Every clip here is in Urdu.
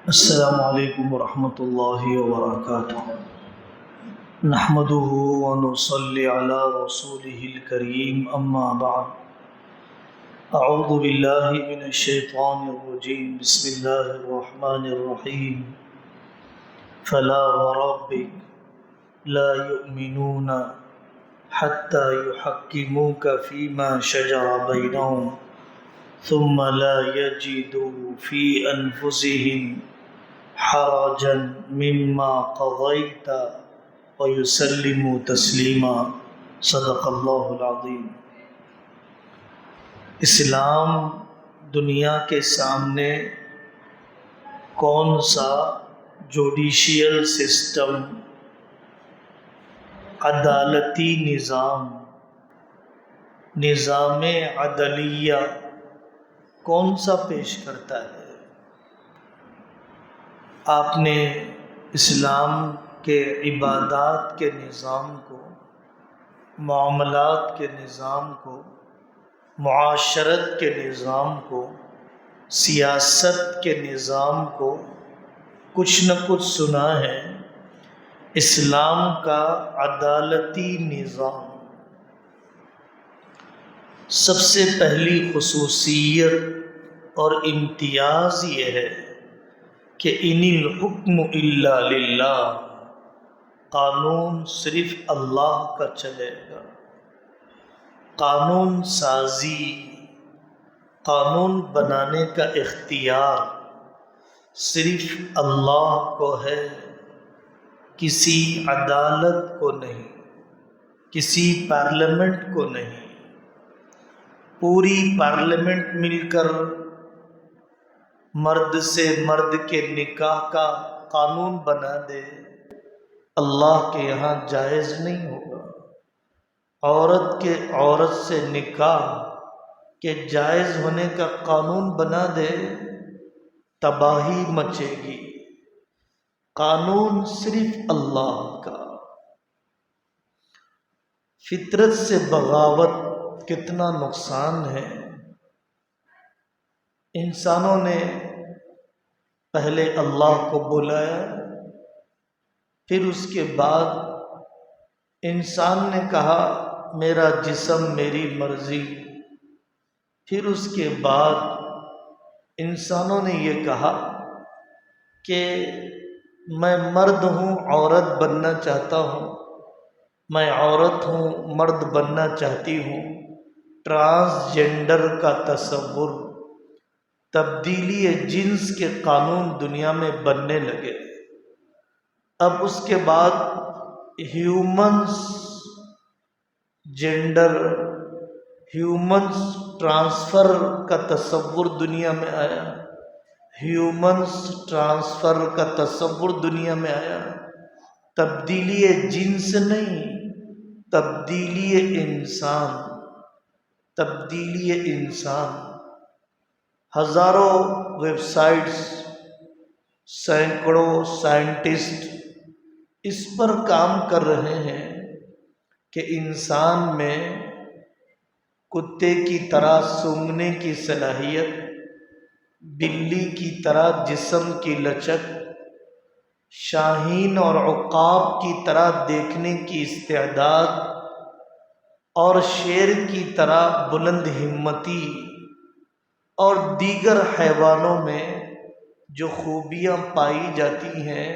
السلام علیکم ورحمۃ اللہ وبرکاتہ۔ نحمده ونصلي على رسوله الكريم اما بعد اعوذ باللہ من الشیطان الرجیم بسم اللہ الرحمن الرحیم فلا وربك لا يؤمنون حتى يحكموك فيما شجر بينهم ثم لا يجدوا في أنفسهم حرجا مما قضيت ويسلموا تسلیما۔ صدق اللہ العظیم۔ اسلام دنیا کے سامنے کون سا جوڈیشیل سسٹم، عدالتی نظام عدلیہ کون سا پیش کرتا ہے؟ آپ نے اسلام کے عبادات کے نظام کو، معاملات کے نظام کو، معاشرت کے نظام کو، سیاست کے نظام کو کچھ نہ کچھ سنا ہے۔ اسلام کا عدالتی نظام سب سے پہلی خصوصیت اور امتیاز یہ ہے کہ ان الحکم الا للہ، قانون صرف اللہ کا چلے گا۔ قانون سازی، قانون بنانے کا اختیار صرف اللہ کو ہے، کسی عدالت کو نہیں، کسی پارلیمنٹ کو نہیں۔ پوری پارلیمنٹ مل کر مرد سے مرد کے نکاح کا قانون بنا دے، اللہ کے یہاں جائز نہیں ہوگا۔ عورت کے عورت سے نکاح کے جائز ہونے کا قانون بنا دے، تباہی مچے گی۔ قانون صرف اللہ کا۔ فطرت سے بغاوت کتنا نقصان ہے۔ انسانوں نے پہلے اللہ کو بلایا، پھر اس کے بعد انسان نے کہا میرا جسم میری مرضی، پھر اس کے بعد انسانوں نے یہ کہا کہ میں مرد ہوں عورت بننا چاہتا ہوں، میں عورت ہوں مرد بننا چاہتی ہوں۔ ٹرانسجنڈر کا تصور، تبدیلی جنس کے قانون دنیا میں بننے لگے۔ اب اس کے بعد ہیومنز جینڈر، ہیومنز ٹرانسفر کا تصور دنیا میں آیا، ہیومنز ٹرانسفر کا تصور دنیا میں آیا۔ تبدیلی جنس نہیں، تبدیلی انسان، تبدیلی انسان۔ ہزاروں ویب سائٹس، سینکڑوں سائنٹسٹ اس پر کام کر رہے ہیں کہ انسان میں کتے کی طرح سونگھنے کی صلاحیت، بلی کی طرح جسم کی لچک، شاہین اور عقاب کی طرح دیکھنے کی استعداد اور شیر کی طرح بلند ہمتی اور دیگر حیوانوں میں جو خوبیاں پائی جاتی ہیں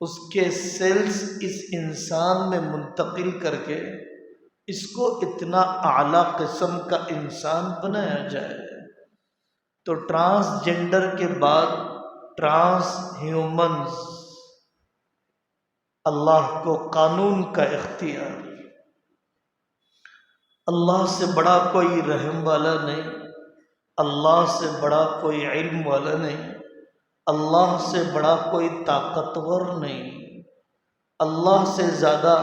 اس کے سیلز اس انسان میں منتقل کر کے اس کو اتنا اعلیٰ قسم کا انسان بنایا جائے۔ تو ٹرانسجنڈر کے بعد ٹرانس ہیومنز، اللہ کو قانون کا اختیار۔ اللہ سے بڑا کوئی رحم والا نہیں، اللہ سے بڑا کوئی علم والا نہیں، اللہ سے بڑا کوئی طاقتور نہیں، اللہ سے زیادہ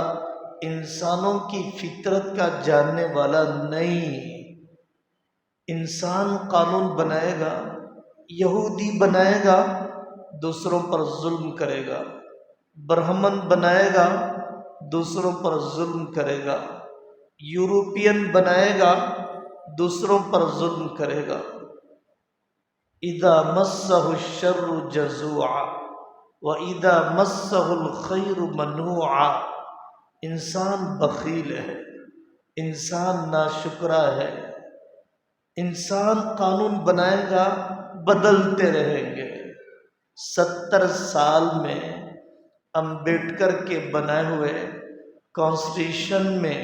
انسانوں کی فطرت کا جاننے والا نہیں۔ انسان قانون بنائے گا، یہودی بنائے گا دوسروں پر ظلم کرے گا، برہمن بنائے گا دوسروں پر ظلم کرے گا، یورپین بنائے گا دوسروں پر ظلم کرے گا۔ اذا مسہ الشر جزوعا واذا مسہ الخیر منوعا۔ انسان بخیل ہے، انسان ناشکرا ہے، انسان قانون بنائے گا بدلتے رہیں گے۔ 70 سال میں امبیڈکر کے بنائے ہوئے کانسٹیٹیوشن میں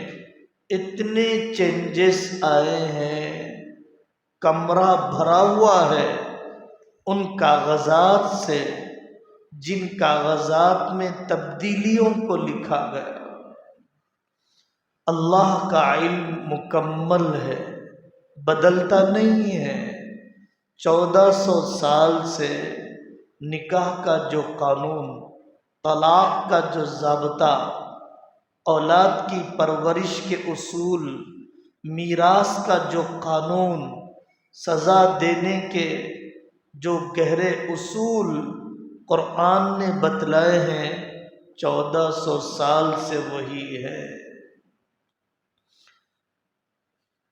اتنے چینجز آئے ہیں، کمرہ بھرا ہوا ہے ان کاغذات سے جن کاغذات میں تبدیلیوں کو لکھا گیا۔ اللہ کا علم مکمل ہے، بدلتا نہیں ہے۔ 1400 سال سے نکاح کا جو قانون، طلاق کا جو ضابطہ، اولاد کی پرورش کے اصول، میراث کا جو قانون، سزا دینے کے جو گہرے اصول قرآن نے بتلائے ہیں، 1400 سال سے وہی ہے۔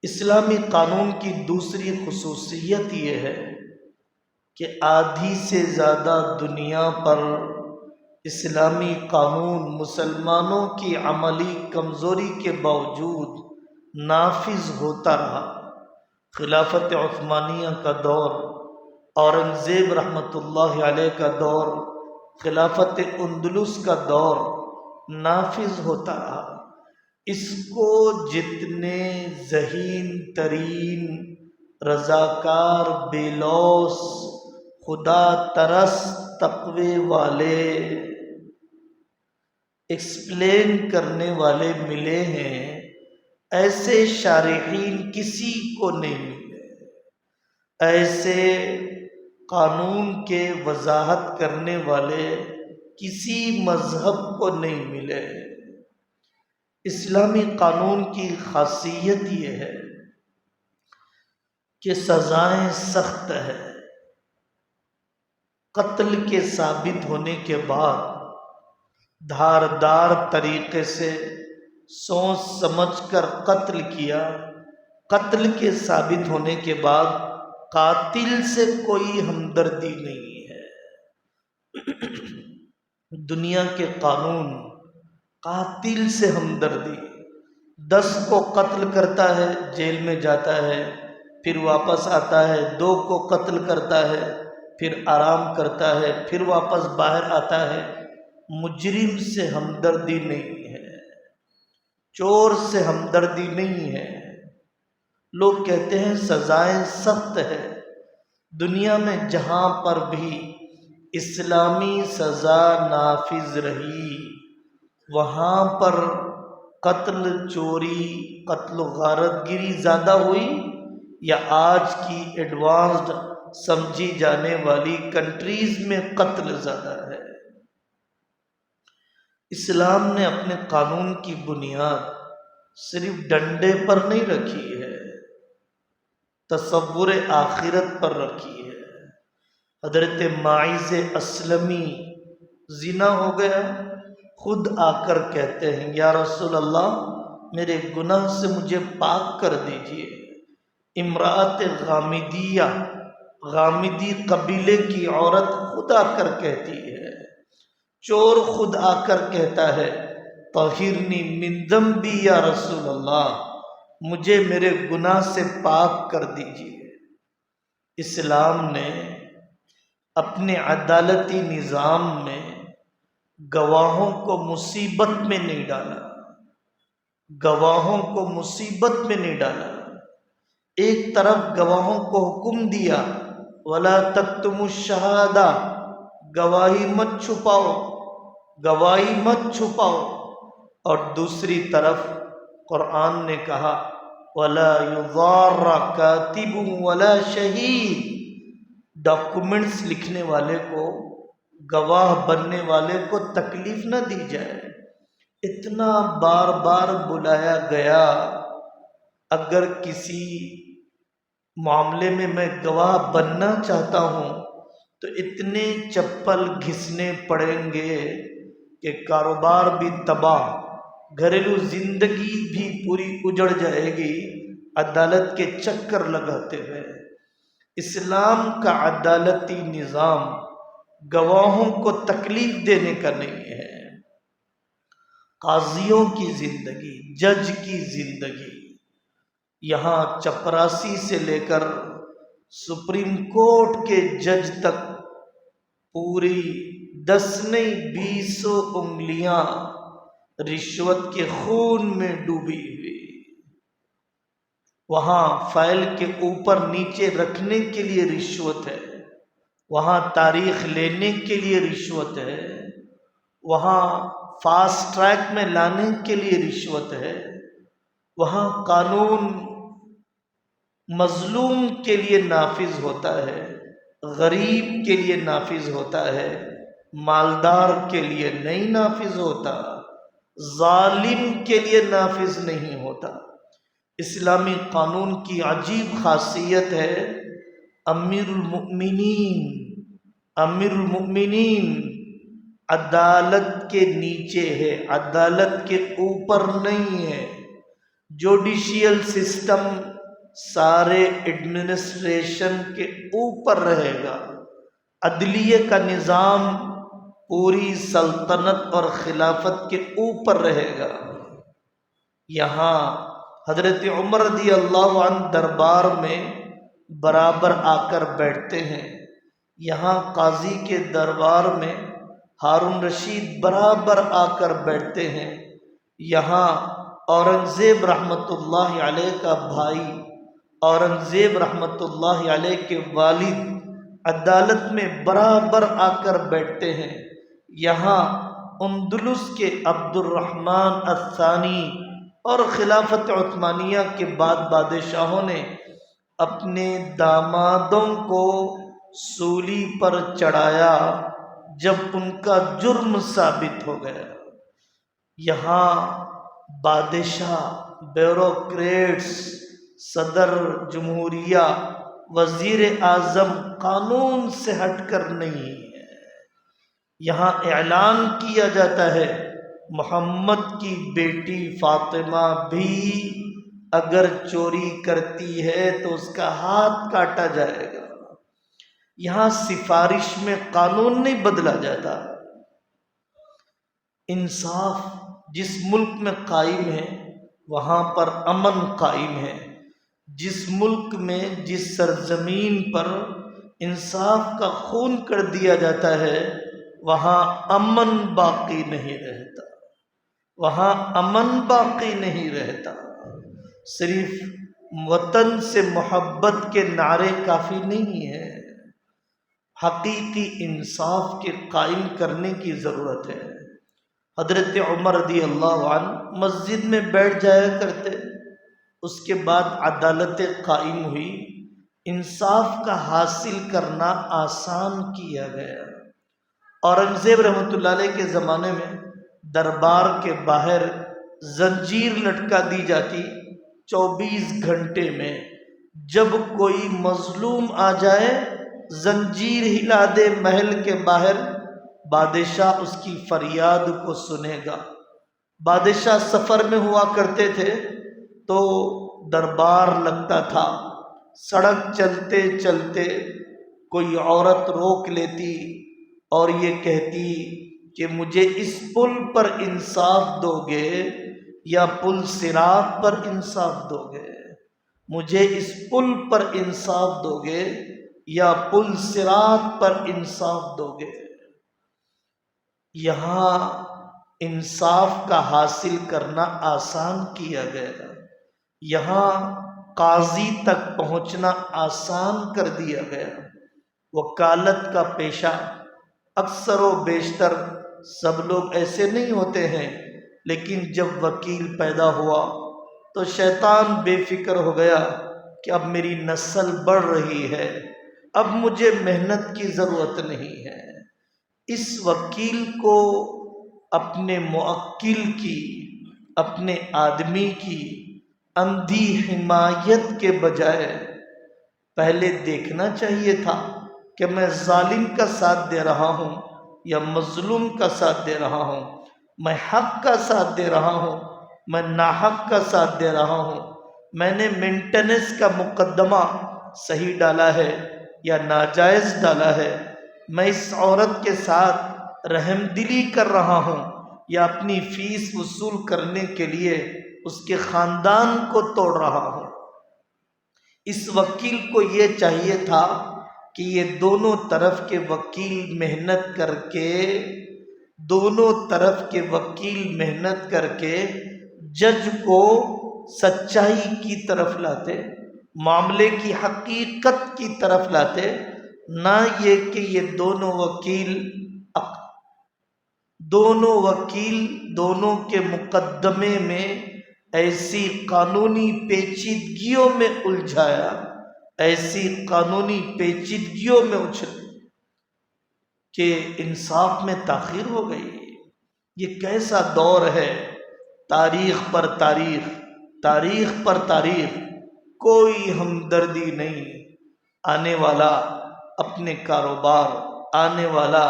اسلامی قانون کی دوسری خصوصیت یہ ہے کہ آدھی سے زیادہ دنیا پر اسلامی قانون مسلمانوں کی عملی کمزوری کے باوجود نافذ ہوتا رہا۔ خلافت عثمانیہ کا دور، اورنگزیب رحمۃ اللہ علیہ کا دور، خلافت اندلس کا دور نافذ ہوتا رہا۔ اس کو جتنے ذہین ترین رضاکار، بے لوث، خدا ترس، تقوی والے، ایکسپلین کرنے والے ملے ہیں، ایسے شارحین کسی کو نہیں ملے، ایسے قانون کے وضاحت کرنے والے کسی مذہب کو نہیں ملے۔ اسلامی قانون کی خاصیت یہ ہے کہ سزائیں سخت ہے۔ قتل کے ثابت ہونے کے بعد دھاردار طریقے سے سوچ سمجھ کر قتل کیا، قتل کے ثابت ہونے کے بعد قاتل سے کوئی ہمدردی نہیں ہے۔ دنیا کے قانون قاتل سے ہمدردی، 10 کو قتل کرتا ہے جیل میں جاتا ہے، پھر واپس آتا ہے، 2 کو قتل کرتا ہے، پھر آرام کرتا ہے، پھر واپس باہر آتا ہے۔ مجرم سے ہمدردی نہیں ہے، چور سے ہمدردی نہیں ہے۔ لوگ کہتے ہیں سزائیں سخت ہے۔ دنیا میں جہاں پر بھی اسلامی سزا نافذ رہی، وہاں پر قتل، چوری، قتل و غارت گری زیادہ ہوئی یا آج کی ایڈوانسڈ سمجھی جانے والی کنٹریز میں قتل زیادہ ہے؟ اسلام نے اپنے قانون کی بنیاد صرف ڈنڈے پر نہیں رکھی ہے، تصور آخرت پر رکھی ہے۔ حضرت ماعز اسلمی زنا ہو گیا، خود آ کر کہتے ہیں یا رسول اللہ میرے گناہ سے مجھے پاک کر دیجئے۔ امرأت غامدیہ، غامدی قبیلے کی عورت خود آ کر کہتی ہے، چور خود آ کر کہتا ہے طہرنی من ذنبی یا رسول اللہ، مجھے میرے گناہ سے پاک کر دیجئے۔ اسلام نے اپنے عدالتی نظام میں گواہوں کو مصیبت میں نہیں ڈالا، گواہوں کو مصیبت میں نہیں ڈالا۔ ایک طرف گواہوں کو حکم دیا وَلَا تَكْتُمُوا الشَّهَادَةَ، گواہی مت چھپاؤ، گواہی مت چھپاؤ، اور دوسری طرف قرآن نے کہا وَلَا يُضَارَّ كَاتِبٌ وَلَا شَهِيدٌ، ڈاکومنٹس لکھنے والے کو، گواہ بننے والے کو تکلیف نہ دی جائے۔ اتنا بار بار بلایا گیا، اگر کسی معاملے میں میں گواہ بننا چاہتا ہوں تو اتنے چپل گھسنے پڑیں گے کہ کاروبار بھی تباہ، گھریلو زندگی بھی پوری اجڑ جائے گی عدالت کے چکر لگاتے ہوئے۔ اسلام کا عدالتی نظام گواہوں کو تکلیف دینے کا نہیں ہے، قاضیوں کی زندگی، جج کی زندگی، یہاں چپراسی سے لے کر سپریم کورٹ کے جج تک پوری 10 نہیں 20 انگلیاں رشوت کے خون میں ڈوبی ہوئی۔ وہاں فائل کے اوپر نیچے رکھنے کے لیے رشوت ہے، وہاں تاریخ لینے کے لیے رشوت ہے، وہاں فاسٹ ٹریک میں لانے کے لیے رشوت ہے، وہاں قانون مظلوم کے لیے نافذ ہوتا ہے، غریب کے لیے نافذ ہوتا ہے، مالدار کے لیے نہیں نافذ ہوتا، ظالم کے لیے نافذ نہیں ہوتا۔ اسلامی قانون کی عجیب خاصیت ہے، امیر المؤمنین عدالت کے نیچے ہے، عدالت کے اوپر نہیں ہے۔ جوڈیشیل سسٹم سارے ایڈمنسٹریشن کے اوپر رہے گا، عدلیے کا نظام پوری سلطنت اور خلافت کے اوپر رہے گا۔ یہاں حضرت عمر رضی اللہ عنہ دربار میں برابر آ کر بیٹھتے ہیں، یہاں قاضی کے دربار میں ہارون رشید برابر آ کر بیٹھتے ہیں، یہاں اورنگزیب رحمۃ اللہ علیہ کا بھائی، اورنگزیب رحمۃ اللہ علیہ کے والد عدالت میں برابر آ کر بیٹھتے ہیں، یہاں اندلس کے عبد الرحمن الثانی اور خلافت عثمانیہ کے بعد بادشاہوں نے اپنے دامادوں کو سولی پر چڑھایا جب ان کا جرم ثابت ہو گیا۔ یہاں بادشاہ، بیوروکریٹس، صدر جمہوریہ، وزیر اعظم قانون سے ہٹ کر نہیں ہے۔ یہاں اعلان کیا جاتا ہے محمد کی بیٹی فاطمہ بھی اگر چوری کرتی ہے تو اس کا ہاتھ کاٹا جائے گا۔ یہاں سفارش میں قانون نہیں بدلا جاتا۔ انصاف جس ملک میں قائم ہے وہاں پر امن قائم ہے، جس ملک میں جس سرزمین پر انصاف کا خون کر دیا جاتا ہے وہاں امن باقی نہیں رہتا، وہاں امن باقی نہیں رہتا۔ صرف وطن سے محبت کے نعرے کافی نہیں ہیں، حقیقی انصاف کے قائم کرنے کی ضرورت ہے۔ حضرت عمر رضی اللہ عنہ مسجد میں بیٹھ جایا کرتے، اس کے بعد عدالت قائم ہوئی، انصاف کا حاصل کرنا آسان کیا گیا۔ اورنگزیب رحمۃ اللہ علیہ کے زمانے میں دربار کے باہر زنجیر لٹکا دی جاتی، 24 گھنٹے میں جب کوئی مظلوم آ جائے زنجیر ہلا دے محل کے باہر، بادشاہ اس کی فریاد کو سنے گا۔ بادشاہ سفر میں ہوا کرتے تھے تو دربار لگتا تھا، سڑک چلتے چلتے کوئی عورت روک لیتی اور یہ کہتی کہ مجھے اس پل پر انصاف دو گے یا پل صراط پر انصاف دو گے، مجھے اس پل پر انصاف دو گے یا پل صراط پر انصاف دو گے۔ یہاں انصاف کا حاصل کرنا آسان کیا گیا، یہاں قاضی تک پہنچنا آسان کر دیا گیا۔ وکالت کا پیشہ اکثر و بیشتر سب لوگ ایسے نہیں ہوتے ہیں، لیکن جب وکیل پیدا ہوا تو شیطان بے فکر ہو گیا کہ اب میری نسل بڑھ رہی ہے، اب مجھے محنت کی ضرورت نہیں ہے۔ اس وکیل کو اپنے موکل کی، اپنے آدمی کی اندھی حمایت کے بجائے پہلے دیکھنا چاہیے تھا کہ میں ظالم کا ساتھ دے رہا ہوں یا مظلوم کا ساتھ دے رہا ہوں، میں حق کا ساتھ دے رہا ہوں، میں ناحق کا ساتھ دے رہا ہوں۔ میں نے مینٹیننس کا مقدمہ صحیح ڈالا ہے یا ناجائز ڈالا ہے، میں اس عورت کے ساتھ رحم دلی کر رہا ہوں یا اپنی فیس وصول کرنے کے لیے اس کے خاندان کو توڑ رہا ہوں۔ اس وکیل کو یہ چاہیے تھا کہ یہ دونوں طرف کے وکیل محنت کر کے جج کو سچائی کی طرف لاتے، معاملے کی حقیقت کی طرف لاتے، نہ یہ کہ یہ دونوں وکیل دونوں کے مقدمے میں ایسی قانونی پیچیدگیوں میں الجھایا، کہ انصاف میں تاخیر ہو گئی۔ یہ کیسا دور ہے، تاریخ پر تاریخ، کوئی ہمدردی نہیں۔ آنے والا اپنے کاروبار، آنے والا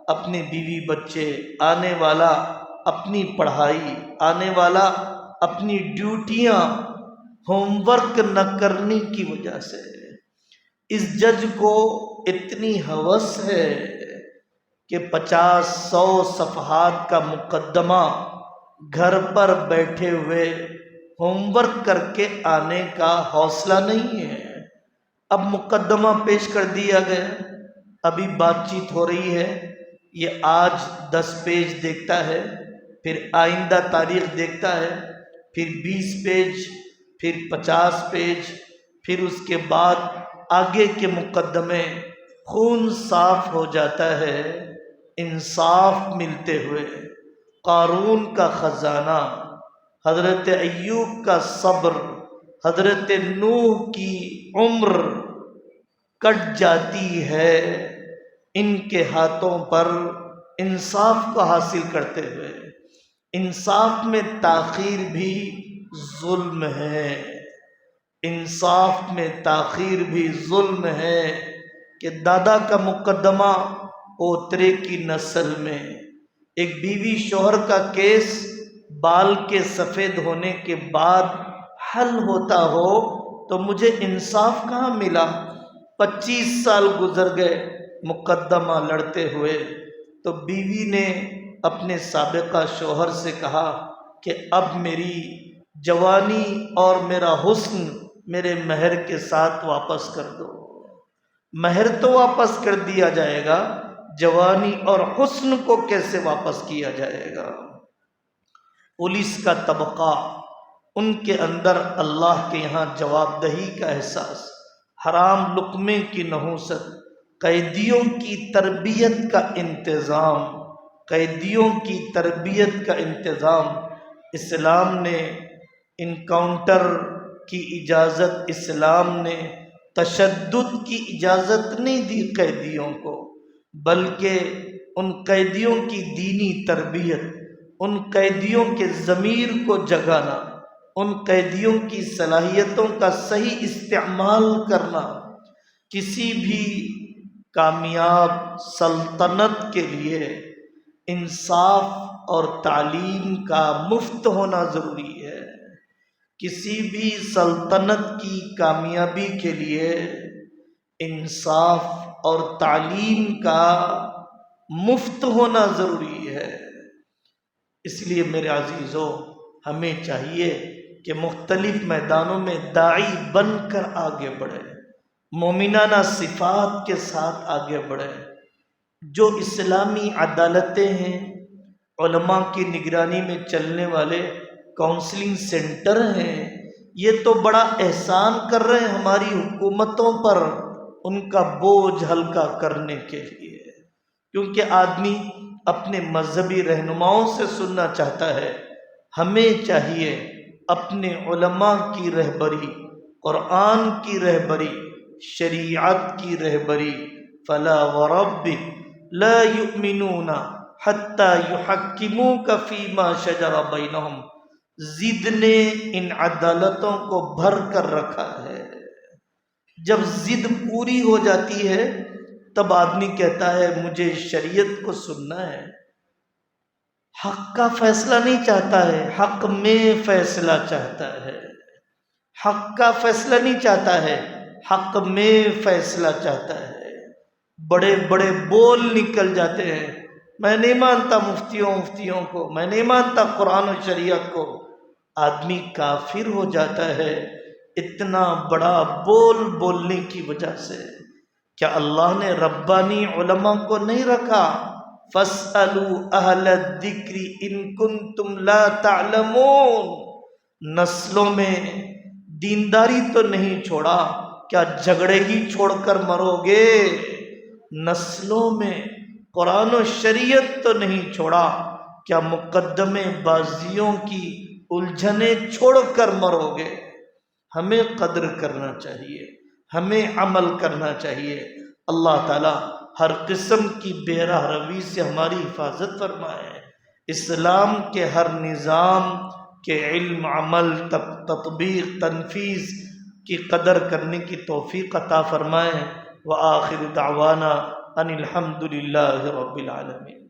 اپنے بیوی بچے، آنے والا اپنی پڑھائی، آنے والا اپنی ڈیوٹیاں ہوم ورک نہ کرنے کی وجہ سے۔ اس جج کو اتنی ہوس ہے کہ 50-100 صفحات کا مقدمہ گھر پر بیٹھے ہوئے ہوم ورک کر کے آنے کا حوصلہ نہیں ہے۔ اب مقدمہ پیش کر دیا گیا، ابھی بات چیت ہو رہی ہے، یہ آج 10 پیج دیکھتا ہے، پھر آئندہ تاریخ دیکھتا ہے، پھر 20 پیج، پھر 50 پیج، پھر اس کے بعد آگے کے مقدمے، خون صاف ہو جاتا ہے انصاف ملتے ہوئے۔ قارون کا خزانہ، حضرت ایوب کا صبر، حضرت نوح کی عمر کٹ جاتی ہے ان کے ہاتھوں پر انصاف کو حاصل کرتے ہوئے۔ انصاف میں تاخیر بھی ظلم ہے، انصاف میں تاخیر بھی ظلم ہے، کہ دادا کا مقدمہ پوترے کی نسل میں، ایک بیوی شوہر کا کیس بال کے سفید ہونے کے بعد حل ہوتا ہو تو مجھے انصاف کہاں ملا؟ 25 سال گزر گئے مقدمہ لڑتے ہوئے، تو بیوی نے اپنے سابقہ شوہر سے کہا کہ اب میری جوانی اور میرا حسن میرے مہر کے ساتھ واپس کر دو۔ مہر تو واپس کر دیا جائے گا، جوانی اور حسن کو کیسے واپس کیا جائے گا؟ پولیس کا طبقہ، ان کے اندر اللہ کے یہاں جواب دہی کا احساس، حرام لقمے کی نحوست، قیدیوں کی تربیت کا انتظام، اسلام نے انکاؤنٹر کی اجازت، اسلام نے تشدد کی اجازت نہیں دی قیدیوں کو، بلکہ ان قیدیوں کی دینی تربیت، ان قیدیوں کے ضمیر کو جگانا، ان قیدیوں کی صلاحیتوں کا صحیح استعمال کرنا، کسی بھی کامیاب سلطنت کے لیے انصاف اور تعلیم کا مفت ہونا ضروری ہے۔ کسی بھی سلطنت کی کامیابی کے لیے انصاف اور تعلیم کا مفت ہونا ضروری ہے۔ اس لیے میرے عزیزو، ہمیں چاہیے کہ مختلف میدانوں میں داعی بن کر آگے بڑھیں، مومنانہ صفات کے ساتھ آگے بڑھیں۔ جو اسلامی عدالتیں ہیں، علماء کی نگرانی میں چلنے والے کاؤنسلنگ سینٹر ہیں، یہ تو بڑا احسان کر رہے ہیں ہماری حکومتوں پر ان کا بوجھ ہلکا کرنے کے لیے، کیونکہ آدمی اپنے مذہبی رہنماؤں سے سننا چاہتا ہے۔ ہمیں چاہیے اپنے علماء کی رہبری، قرآن کی رہبری، شریعت کی رہبری، فلا وربک لا یؤمنون حتی یحکموک فیما شجر بینہم، ضد نے ان عدالتوں کو بھر کر رکھا ہے۔ جب ضد پوری ہو جاتی ہے تب آدمی کہتا ہے مجھے شریعت کو سننا ہے، حق کا فیصلہ نہیں چاہتا ہے، حق میں فیصلہ چاہتا ہے، حق کا فیصلہ نہیں چاہتا ہے، حق میں فیصلہ چاہتا ہے، بڑے بڑے بول نکل جاتے ہیں، میں نہیں مانتا مفتیوں کو، میں نہیں مانتا قرآن و شریعت کو، آدمی کافر ہو جاتا ہے اتنا بڑا بول بولنے کی وجہ سے۔ کیا اللہ نے ربانی علماء کو نہیں رکھا؟ فَاسْأَلُوا أَهْلَ الذِّكْرِ إِن كُنتُمْ لَا تَعْلَمُونَ۔ نسلوں میں دینداری تو نہیں چھوڑا، کیا جھگڑے ہی چھوڑ کر مرو گے؟ نسلوں میں قرآن و شریعت تو نہیں چھوڑا، کیا مقدمے بازیوں کی الجھنیں چھوڑ کر مرو گے؟ ہمیں قدر کرنا چاہیے، ہمیں عمل کرنا چاہیے۔ اللہ تعالی ہر قسم کی بے راہ روی سے ہماری حفاظت فرمائے، اسلام کے ہر نظام کے علم، عمل، تطبیق، تنفیذ کی قدر کرنے کی توفیق عطا فرمائے۔ وآخر دعوانا ان الحمد للہ رب العالمین۔